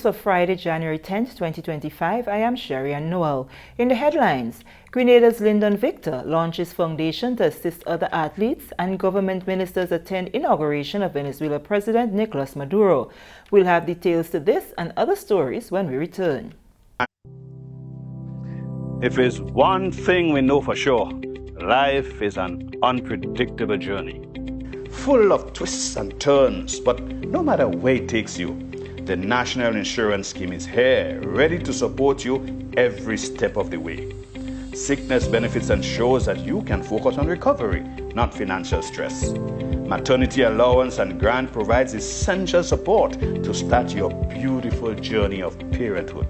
For Friday, January 10th, 2025, I am Sherry-Ann Noel. In the headlines, Grenada's Lindon Victor launches foundation to assist other athletes, and government ministers attend inauguration of Venezuela President Nicolas Maduro. We'll have details to this and other stories when we return. If there's one thing we know for sure, life is an unpredictable journey, full of twists and turns, but no matter where it takes you, the National Insurance Scheme is here, ready to support you every step of the way. Sickness benefits ensures that you can focus on recovery, not financial stress. Maternity allowance and grant provides essential support to start your beautiful journey of parenthood.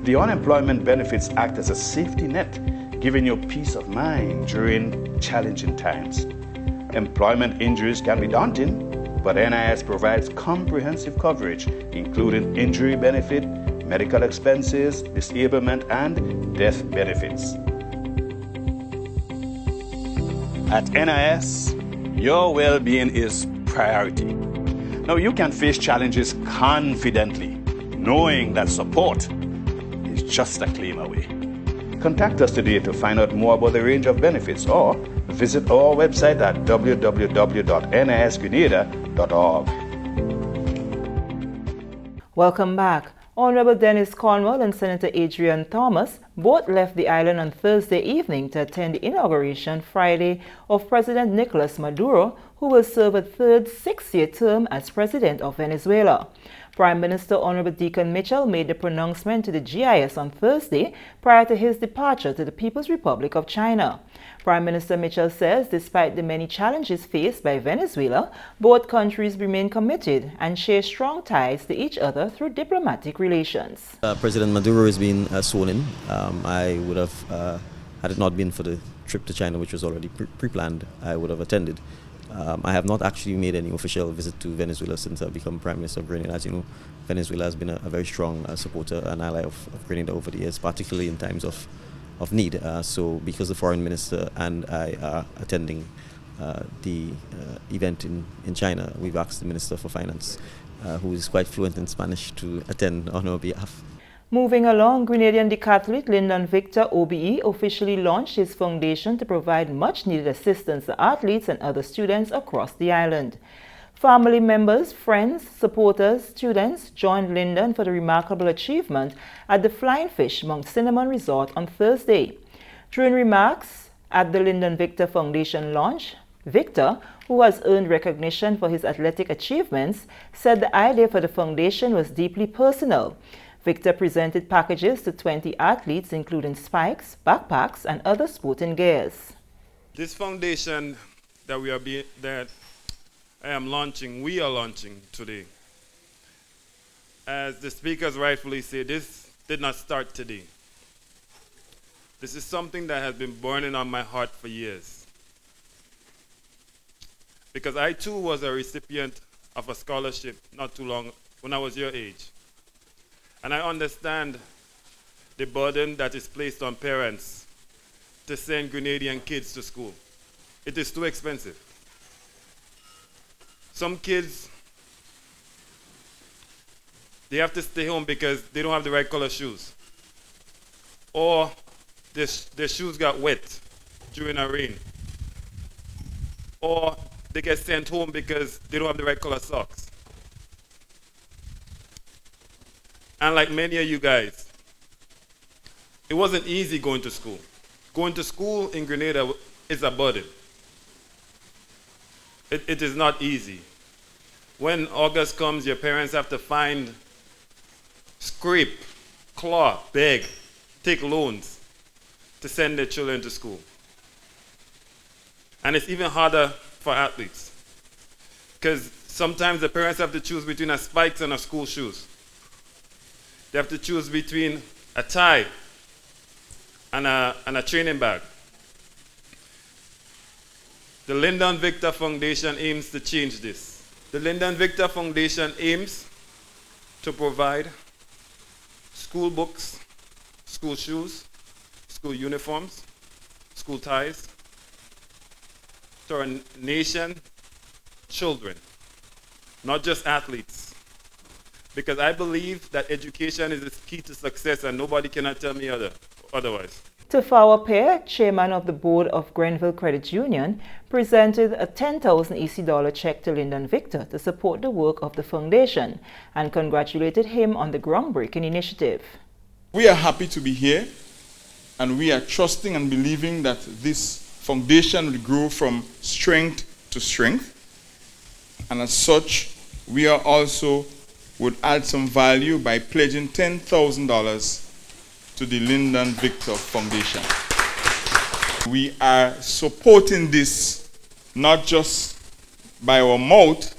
The unemployment benefits act as a safety net, giving you peace of mind during challenging times. Employment injuries can be daunting, but NIS provides comprehensive coverage, including injury benefit, medical expenses, disablement, and death benefits. At NIS, your well-being is priority. Now you can face challenges confidently, knowing that support is just a claim away. Contact us today to find out more about the range of benefits, or visit our website at www.nisgrenada.org. Welcome back. Honorable Dennis Cornwall and Senator Adrian Thomas both left the island on Thursday evening to attend the inauguration Friday of President Nicolas Maduro, who will serve a third six-year term as President of Venezuela. Prime Minister Honorable Deacon Mitchell made the pronouncement to the GIS on Thursday prior to his departure to the People's Republic of China. Prime Minister Mitchell says despite the many challenges faced by Venezuela, both countries remain committed and share strong ties to each other through diplomatic relations. President Maduro is being sworn in. I would have, had it not been for the trip to China, which was already pre-planned, I would have attended. I have not actually made any official visit to Venezuela since I've become Prime Minister of Grenada. As you know, Venezuela has been a very strong supporter and ally of Grenada over the years, particularly in times of need. So because the Foreign Minister and I are attending the event in China, we've asked the Minister for Finance, who is quite fluent in Spanish, to attend on our behalf. Moving along, Grenadian decathlete Lindon Victor, OBE, officially launched his foundation to provide much-needed assistance to athletes and other students across the island. Family members, friends, supporters, students joined Lindon for the remarkable achievement at the Flying Fish Mount Cinnamon Resort on Thursday. During remarks at the Lindon Victor Foundation launch, Victor, who has earned recognition for his athletic achievements, said the idea for the foundation was deeply personal. Victor presented packages to 20 athletes, including spikes, backpacks, and other sporting gears. This foundation that we are we are launching today. As the speakers rightfully say, this did not start today. This is something that has been burning on my heart for years. Because I too was a recipient of a scholarship not too long when I was your age. And I understand the burden that is placed on parents to send Grenadian kids to school. It is too expensive. Some kids, they have to stay home because they don't have the right color shoes. Or their shoes got wet during a rain. Or they get sent home because they don't have the right color socks. And like many of you guys, it wasn't easy going to school. Going to school in Grenada is a burden. It is not easy. When August comes, your parents have to scrape, claw, beg, take loans to send their children to school. And it's even harder for athletes, because sometimes the parents have to choose between a spikes and a school shoes. They have to choose between a tie and a training bag. The Lindon Victor Foundation aims to change this. The Lindon Victor Foundation aims to provide school books, school shoes, school uniforms, school ties to our nation, children, not just athletes, because I believe that education is the key to success, and nobody cannot tell me otherwise. Tafawa Pear, chairman of the board of Grenville Credit Union, presented a 10,000 EC check to Lindon Victor to support the work of the foundation and congratulated him on the groundbreaking initiative. We are happy to be here, and we are trusting and believing that this foundation will grow from strength to strength. And as such, we are also would add some value by pledging $10,000 to the Lindon Victor Foundation. We are supporting this not just by our mouth,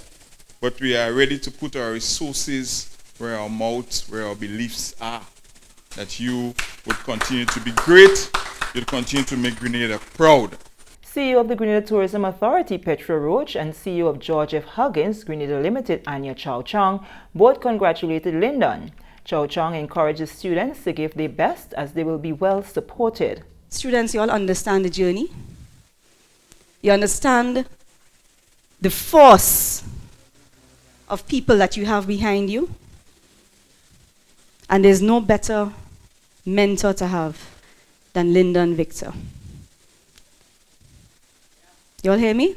but we are ready to put our resources where our mouths, where our beliefs are. That you would continue to be great, you'll continue to make Grenada proud. CEO of the Grenada Tourism Authority, Petra Roach, and CEO of George F. Huggins, Grenada Limited, Anya Chow Chong, both congratulated Lindon. Chow Chong encourages students to give their best as they will be well supported. Students, you all understand the journey. You understand the force of people that you have behind you. And there's no better mentor to have than Lindon Victor. You all hear me?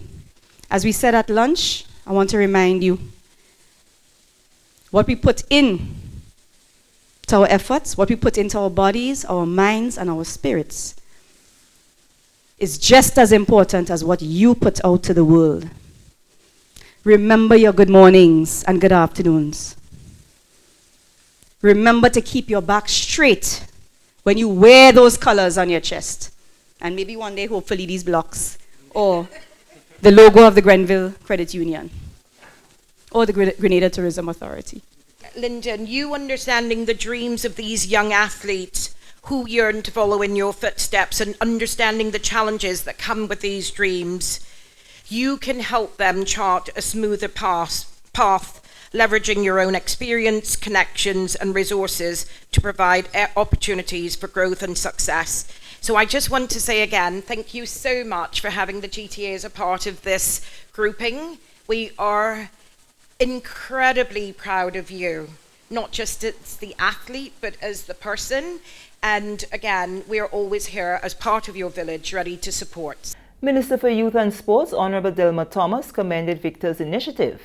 As we said at lunch, I want to remind you what we put in to our efforts, what we put into our bodies, our minds, and our spirits is just as important as what you put out to the world. Remember your good mornings and good afternoons. Remember to keep your back straight when you wear those colors on your chest. And maybe one day, hopefully, these blocks, or the logo of the Grenville Credit Union, or the Grenada Tourism Authority. Lindon, you understanding the dreams of these young athletes who yearn to follow in your footsteps and understanding the challenges that come with these dreams, you can help them chart a smoother path, leveraging your own experience, connections, and resources to provide opportunities for growth and success. So I just want to say again, thank you so much for having the GTA as a part of this grouping. We are incredibly proud of you, not just as the athlete, but as the person. And again, we are always here as part of your village, ready to support. Minister for Youth and Sports, Honorable Delma Thomas, commended Victor's initiative.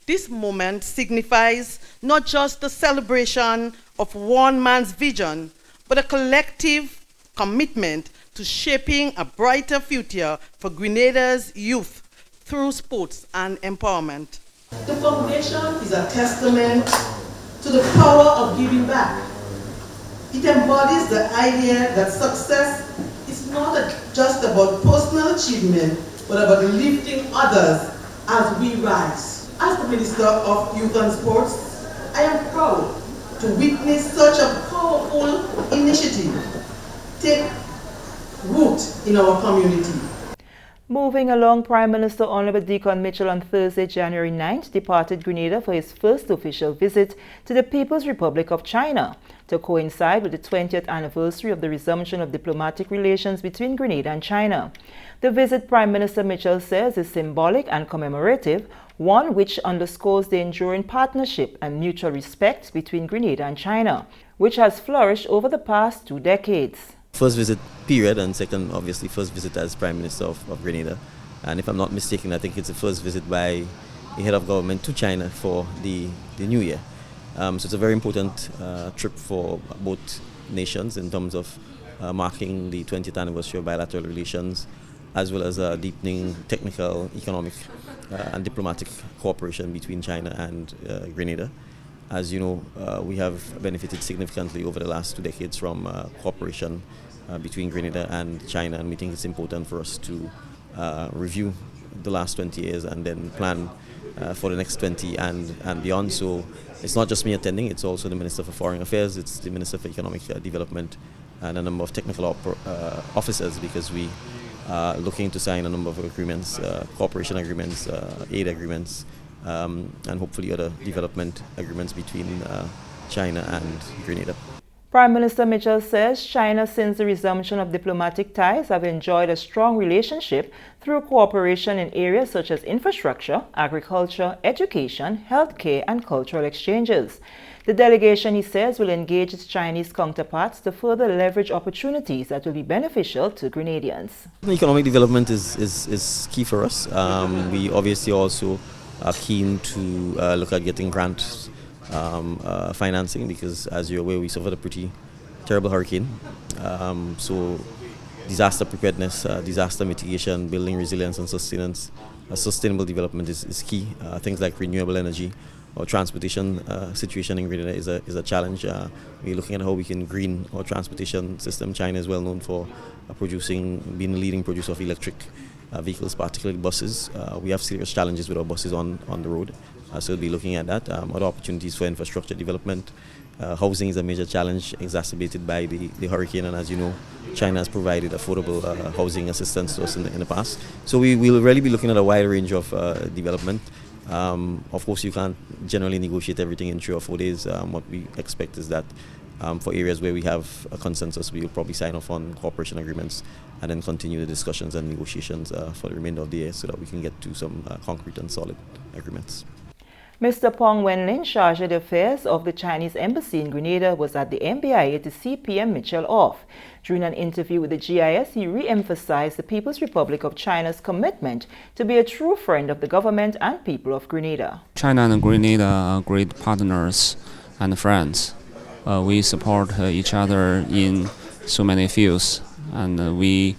This moment signifies not just the celebration of one man's vision, but a collective commitment to shaping a brighter future for Grenada's youth through sports and empowerment. The foundation is a testament to the power of giving back. It embodies the idea that success is not just about personal achievement, but about lifting others as we rise. As the Minister of Youth and Sports, I am proud to witness such a powerful initiative take root in our community. Moving along, Prime Minister Honorable Deacon Mitchell on Thursday, January 9th, departed Grenada for his first official visit to the People's Republic of China to coincide with the 20th anniversary of the resumption of diplomatic relations between Grenada and China. The visit, Prime Minister Mitchell says, is symbolic and commemorative, one which underscores the enduring partnership and mutual respect between Grenada and China, which has flourished over the past 2 decades. First visit period, and second, obviously, first visit as Prime Minister of Grenada. And if I'm not mistaken, I think it's the first visit by the head of government to China for the new year. So it's a very important trip for both nations in terms of marking the 20th anniversary of bilateral relations, as well as deepening technical, economic, and diplomatic cooperation between China and Grenada. As you know, we have benefited significantly over the last 2 decades from cooperation between Grenada and China, and we think it's important for us to review the last 20 years and then plan for the next 20 and beyond. So it's not just me attending, it's also the Minister for Foreign Affairs, it's the Minister for Economic Development, and a number of technical officers, because we are looking to sign a number of agreements, cooperation agreements, aid agreements, and hopefully other development agreements between China and Grenada. Prime Minister Mitchell says China, since the resumption of diplomatic ties, have enjoyed a strong relationship through cooperation in areas such as infrastructure, agriculture, education, healthcare, and cultural exchanges. The delegation, he says, will engage its Chinese counterparts to further leverage opportunities that will be beneficial to Grenadians. Economic development is key for us. We obviously also are keen to look at getting grants financing, because as you're aware, we suffered a pretty terrible hurricane. So disaster preparedness, disaster mitigation, building resilience and sustenance, sustainable development is key. Things like renewable energy or transportation situation in Grenada is a challenge. We're looking at how we can green our transportation system. China is well known for being the leading producer of electric vehicles, particularly buses. We have serious challenges with our buses on the road. So we'll be looking at that. Other opportunities for infrastructure development. Housing is a major challenge exacerbated by the hurricane, and as you know, China has provided affordable housing assistance to us in the past. So we will really be looking at a wide range of development. Of course, you can't generally negotiate everything in 3 or 4 days. What we expect is that for areas where we have a consensus, we will probably sign off on cooperation agreements and then continue the discussions and negotiations for the remainder of the year so that we can get to some concrete and solid agreements. Mr. Peng Wenlin, chargé d'affaires of the Chinese embassy in Grenada, was at the MBIA to see PM Mitchell off. During an interview with the GIS, he re-emphasized the People's Republic of China's commitment to be a true friend of the government and people of Grenada. China and Grenada are great partners and friends. We support each other in so many fields, and we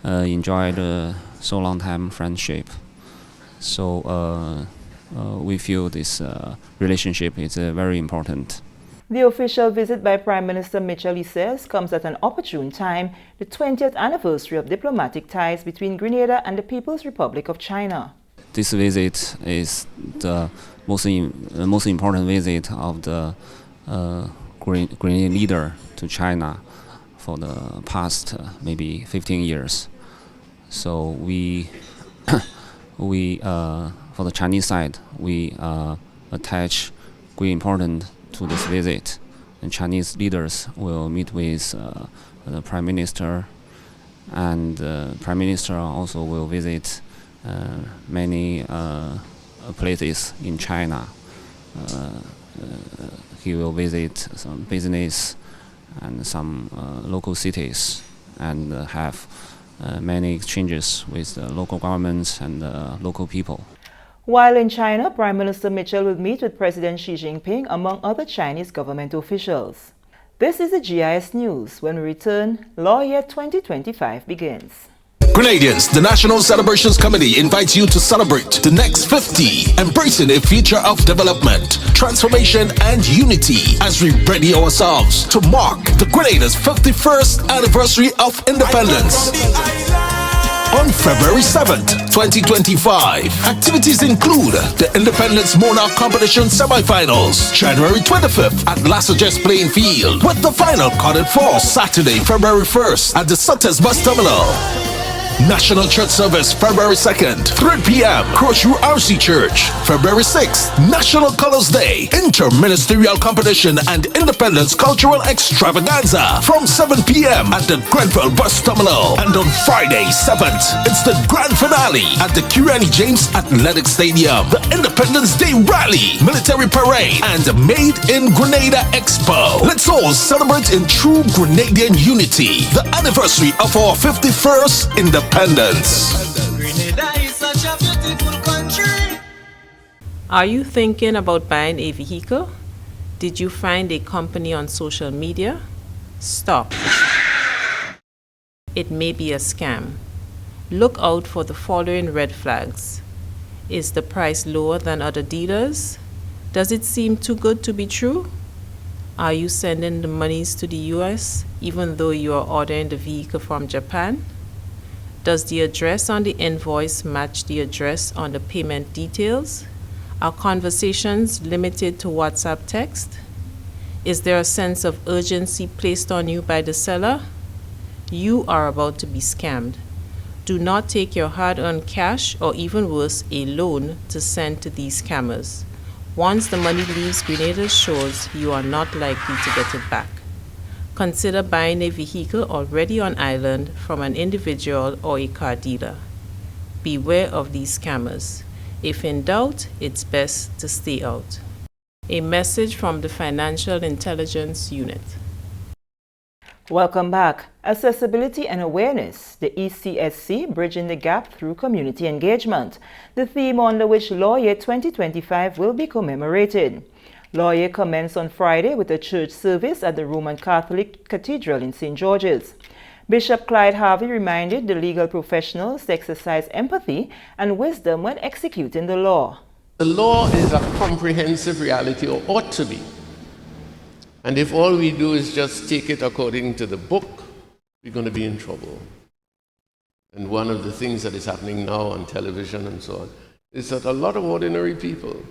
enjoyed so long time friendship. So we feel this relationship is very important. The official visit by Prime Minister Mitchell, he says, comes at an opportune time, the 20th anniversary of diplomatic ties between Grenada and the People's Republic of China. This visit is the most important visit of the Grenadian leader to China for the past maybe 15 years. So we for the Chinese side, we attach great importance to this visit. And Chinese leaders will meet with the Prime Minister, and the Prime Minister also will visit many places in China. He will visit some business and some local cities and have many exchanges with the local governments and local people. While in China, Prime Minister Mitchell will meet with President Xi Jinping, among other Chinese government officials. This is the GIS News. When we return, Law Year 2025 begins. Grenadians, the National Celebrations Committee invites you to celebrate the next 50, embracing a future of development, transformation, and unity as we ready ourselves to mark the Grenada's 51st anniversary of independence. On February 7th, 2025, activities include the Independence Monarch Competition semi-finals, January 25th at Lassages Playing Field, with the final carded for Saturday, February 1st at the Sutters Bus Terminal. National Church Service, February 2nd, 3 p.m., Crossroad RC Church. February 6th, National Colors Day, Interministerial Competition and Independence Cultural Extravaganza from 7 p.m. at the Grenfell Bus Terminal. And on Friday, 7th, it's the grand finale at the Q&E James Athletic Stadium. The Independence Day Rally, Military Parade, and Made in Grenada Expo. Let's all celebrate in true Grenadian unity, the anniversary of our 51st independence. Grenada is such a beautiful country. Are you thinking about buying a vehicle? Did you find a company on social media? Stop. It may be a scam. Look out for the following red flags. Is the price lower than other dealers? Does it seem too good to be true? Are you sending the monies to the US even though you are ordering the vehicle from Japan? Does the address on the invoice match the address on the payment details? Are conversations limited to WhatsApp text? Is there a sense of urgency placed on you by the seller? You are about to be scammed. Do not take your hard-earned cash or even worse, a loan to send to these scammers. Once the money leaves Grenada's shores, you are not likely to get it back. consider buying a vehicle already on island from an individual or a car dealer. Beware of these scammers. If in doubt, it's best to stay out. A message from the Financial Intelligence Unit. Welcome back. Accessibility and awareness, the ECSC bridging the gap through community engagement, the theme under which Law Year 2025 will be commemorated. Law Year commenced on Friday with a church service at the Roman Catholic Cathedral in St. George's. Bishop Clyde Harvey reminded the legal professionals to exercise empathy and wisdom when executing the law. The law is a comprehensive reality, or ought to be. And if all we do is just take it according to the book, we're going to be in trouble. And one of the things that is happening now on television and so on is that a lot of ordinary people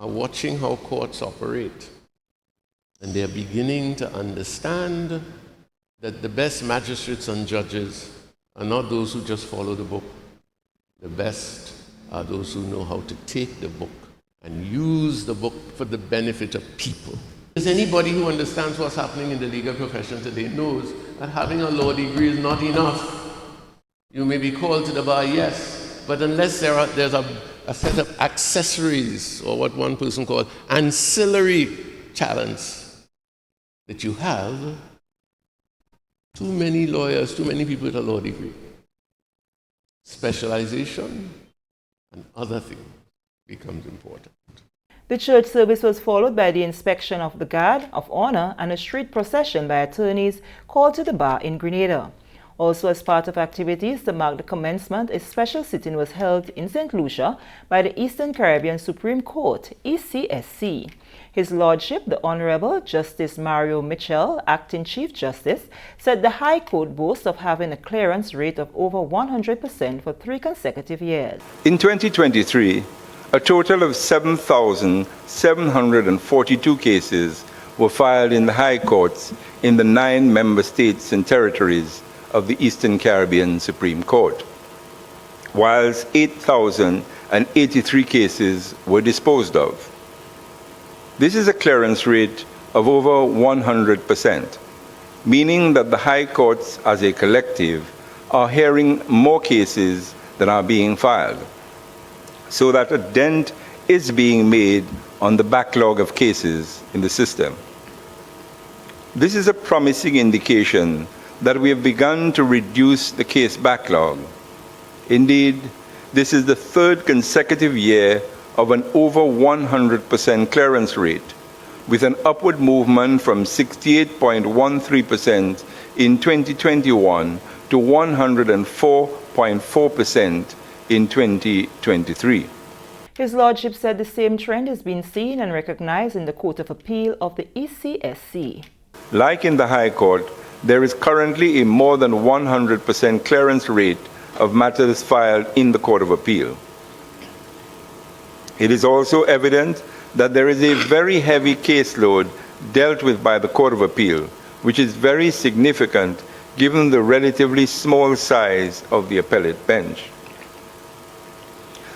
are watching how courts operate. And they're beginning to understand that the best magistrates and judges are not those who just follow the book. The best are those who know how to take the book and use the book for the benefit of people. Because anybody who understands what's happening in the legal profession today knows that having a law degree is not enough. You may be called to the bar, yes, but unless there's a set of accessories, or what one person called ancillary talents that you have, too many lawyers, too many people with a law degree. Specialization and other things becomes important. The church service was followed by the inspection of the Guard of Honor and a street procession by attorneys called to the bar in Grenada. Also, as part of activities to mark the commencement, a special sitting was held in St. Lucia by the Eastern Caribbean Supreme Court, ECSC. His Lordship, the Honorable Justice Mario Mitchell, Acting Chief Justice, said the High Court boasts of having a clearance rate of over 100% for 3 consecutive years. In 2023, a total of 7,742 cases were filed in the High Courts in the 9 member states and territories of the Eastern Caribbean Supreme Court, whilst 8,083 cases were disposed of. This is a clearance rate of over 100%, meaning that the High Courts as a collective are hearing more cases than are being filed, so that a dent is being made on the backlog of cases in the system. This is a promising indication that we have begun to reduce the case backlog. Indeed, this is the 3rd consecutive year of an over 100% clearance rate, with an upward movement from 68.13% in 2021 to 104.4% in 2023. His Lordship said the same trend has been seen and recognized in the Court of Appeal of the ECSC. Like in the High Court, there is currently a more than 100% clearance rate of matters filed in the Court of Appeal. It is also evident that there is a very heavy caseload dealt with by the Court of Appeal, which is very significant given the relatively small size of the appellate bench.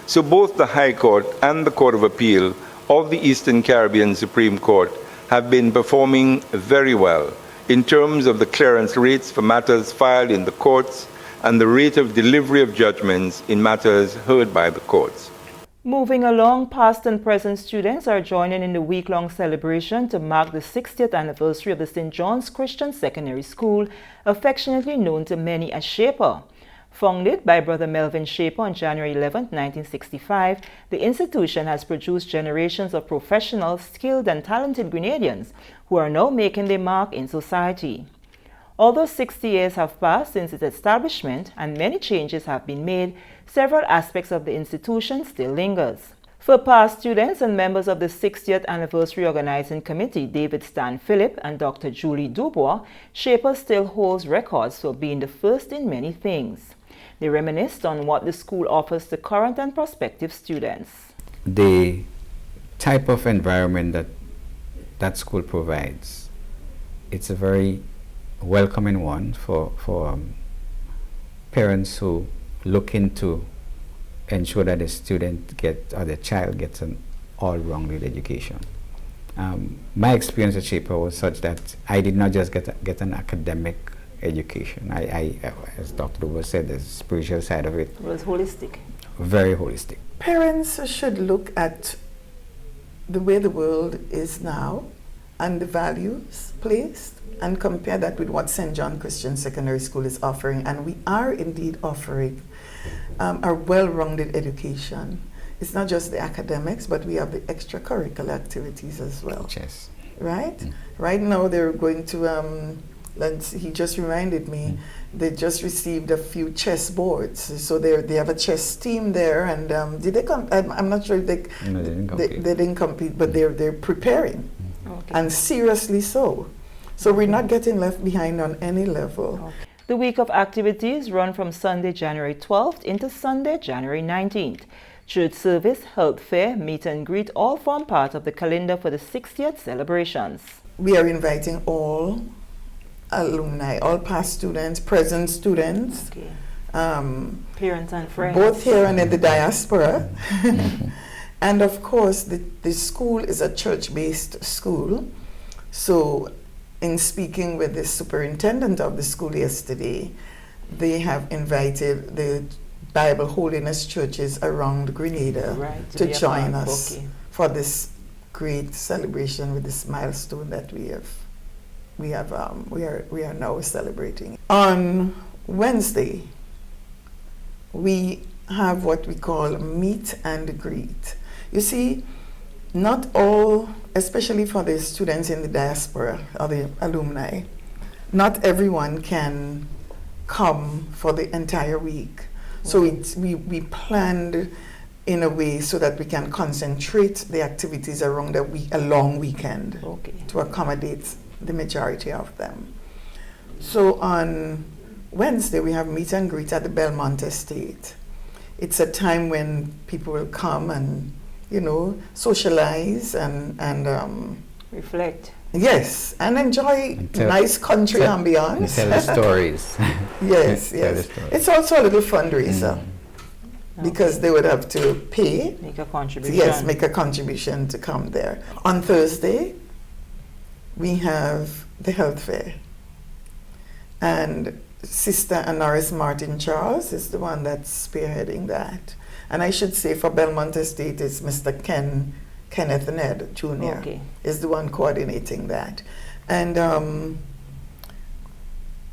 So both the High Court and the Court of Appeal of the Eastern Caribbean Supreme Court have been performing very well in terms of the clearance rates for matters filed in the courts and the rate of delivery of judgments in matters heard by the courts. Moving along, past and present students are joining in the week-long celebration to mark the 60th anniversary of the St. John's Christian Secondary School, affectionately known to many as Shaper. Founded by Brother Melvin Shaper on January 11, 1965, the institution has produced generations of professional, skilled and talented Grenadians who are now making their mark in society. Although 60 years have passed since its establishment and many changes have been made, several aspects of the institution still lingers. For past students and members of the 60th Anniversary Organizing Committee, David Stan Phillip and Dr. Julie Dubois, Shaper still holds records for being the first in many things. They reminisced on what the school offers to current and prospective students. The type of environment that school provides, it's a very welcoming one for parents who look into ensure that the student or the child gets an all-rounded education. My experience at Shaper was such that I did not just get an academic education. I as Dr. Dover said, the spiritual side of it. It was holistic. Very holistic. Parents should look at the way the world is now and the values placed and compare that with what St. John Christian Secondary School is offering. And we are indeed offering a well-rounded education. It's not just the academics, but we have the extracurricular activities as well. Yes. Right? Right now they're going to, he just reminded me, they just received a few chess boards. So they have a chess team there, and did they come? I'm not sure if they, no, they didn't compete, but they're preparing, and seriously so. So we're not getting left behind on any level. The week of activities run from Sunday, January 12th into Sunday, January 19th. Church service, health fair, meet and greet all form part of the calendar for the 60th celebrations. We are inviting all alumni, all past students, present students, parents and friends, both here and in the diaspora. And of course, the school is a church-based school. So in speaking with the superintendent of the school yesterday, they have invited the Bible Holiness churches around Grenada to join us for this great celebration with this milestone that we are now celebrating. On Wednesday, we have what we call meet and greet. You see, not all, especially for the students in the diaspora or the alumni, not everyone can come for the entire week. So we planned in a way so that we can concentrate the activities around a long weekend to accommodate the majority of them. So on Wednesday, we have meet and greet at the Belmont Estate. It's a time when people will come and, socialize and reflect. Yes, and enjoy nice country ambiance. And tell the stories. Yes. It's also a little fundraiser because they would have to pay. Make a contribution. Yes, make a contribution to come there. On Thursday, we have the health fair. And Sister Honoris Martin Charles is the one that's spearheading that. And I should say for Belmont Estate, it's Mr. Kenneth Ned Jr. Is the one coordinating that. And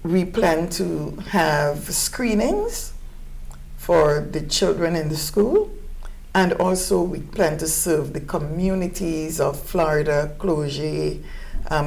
we plan to have screenings for the children in the school. And also we plan to serve the communities of Florida, Clogier,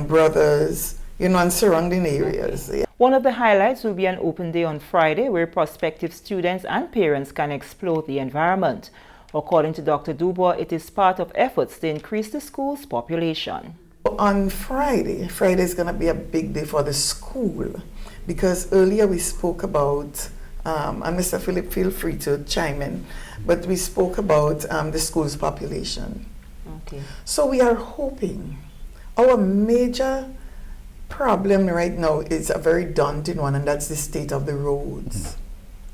Brothers, and surrounding areas. One of the highlights will be an open day on Friday where prospective students and parents can explore the environment. According to Dr. Dubois, it is part of efforts to increase the school's population. On Friday is going to be a big day for the school because earlier we spoke about, and Mr. Philip, feel free to chime in, but we spoke about the school's population. So we are hoping. Our major problem right now is a very daunting one, and that's the state of the roads.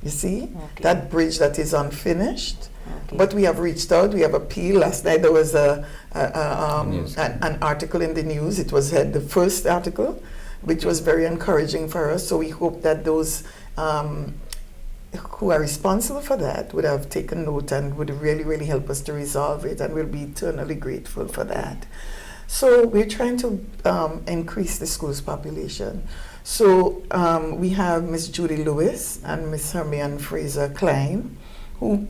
You see? That bridge that is unfinished. But we have reached out, we have appealed. Last night there was an article in the news. It was the first article, which was very encouraging for us. So we hope that those who are responsible for that would have taken note and would really, really help us to resolve it, and we'll be eternally grateful for that. So we're trying to increase the school's population. So we have Miss Judy Lewis and Miss Hermione Fraser Klein, who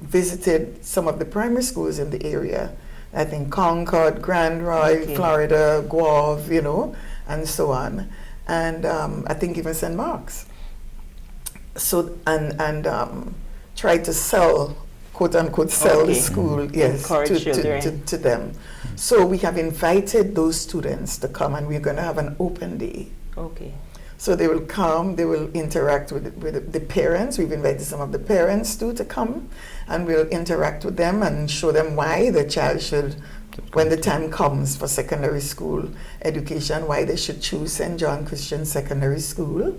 visited some of the primary schools in the area. I think Concord, Grand Roy, Florida, Guave, and so on. And I think even St. Mark's. So, and try to sell, quote unquote, sell the school, yes, to them. So we have invited those students to come, and we're going to have an open day. So they will come, they will interact with the parents. We've invited some of the parents too to come, and we'll interact with them and show them why the child should, when the time comes for secondary school education, why they should choose St. John Christian Secondary School.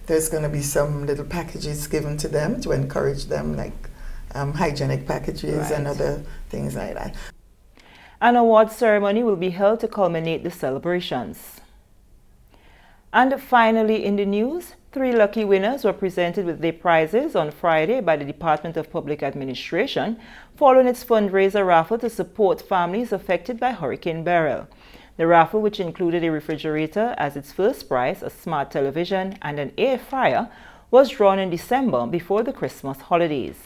There's going to be some little packages given to them to encourage them, like hygienic packages and other things like that. An award ceremony will be held to culminate the celebrations. And finally in the news, 3 lucky winners were presented with their prizes on Friday by the Department of Public Administration following its fundraiser raffle to support families affected by Hurricane Beryl. The raffle, which included a refrigerator as its first prize, a smart television, and an air fryer, was drawn in December before the Christmas holidays.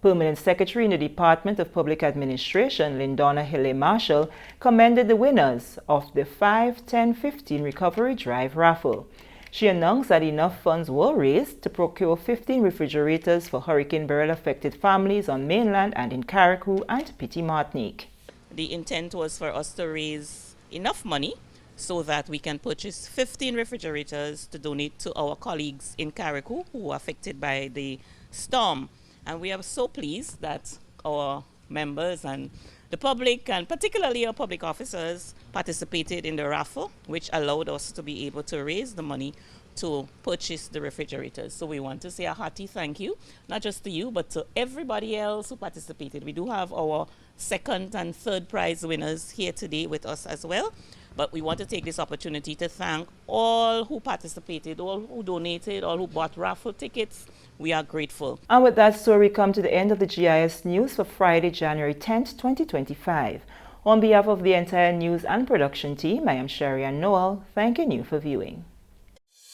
Permanent Secretary in the Department of Public Administration, Lindon Marshall, commended the winners of the 5, 10, 15 Recovery Drive raffle. She announced that enough funds were raised to procure 15 refrigerators for Hurricane Beryl-affected families on mainland and in Carriacou and Petit Martinique. The intent was for us to raise enough money so that we can purchase 15 refrigerators to donate to our colleagues in Carriacou who were affected by the storm. And we are so pleased that our members and the public, and particularly our public officers, participated in the raffle, which allowed us to be able to raise the money to purchase the refrigerators. So we want to say a hearty thank you, not just to you, but to everybody else who participated. We do have our 2nd and 3rd prize winners here today with us as well. But we want to take this opportunity to thank all who participated, all who donated, all who bought raffle tickets. We are grateful. And with that story, we come to the end of the GIS News for Friday, January 10th, 2025. On behalf of the entire news and production team, I am Sherry Ann Noel, thanking you for viewing.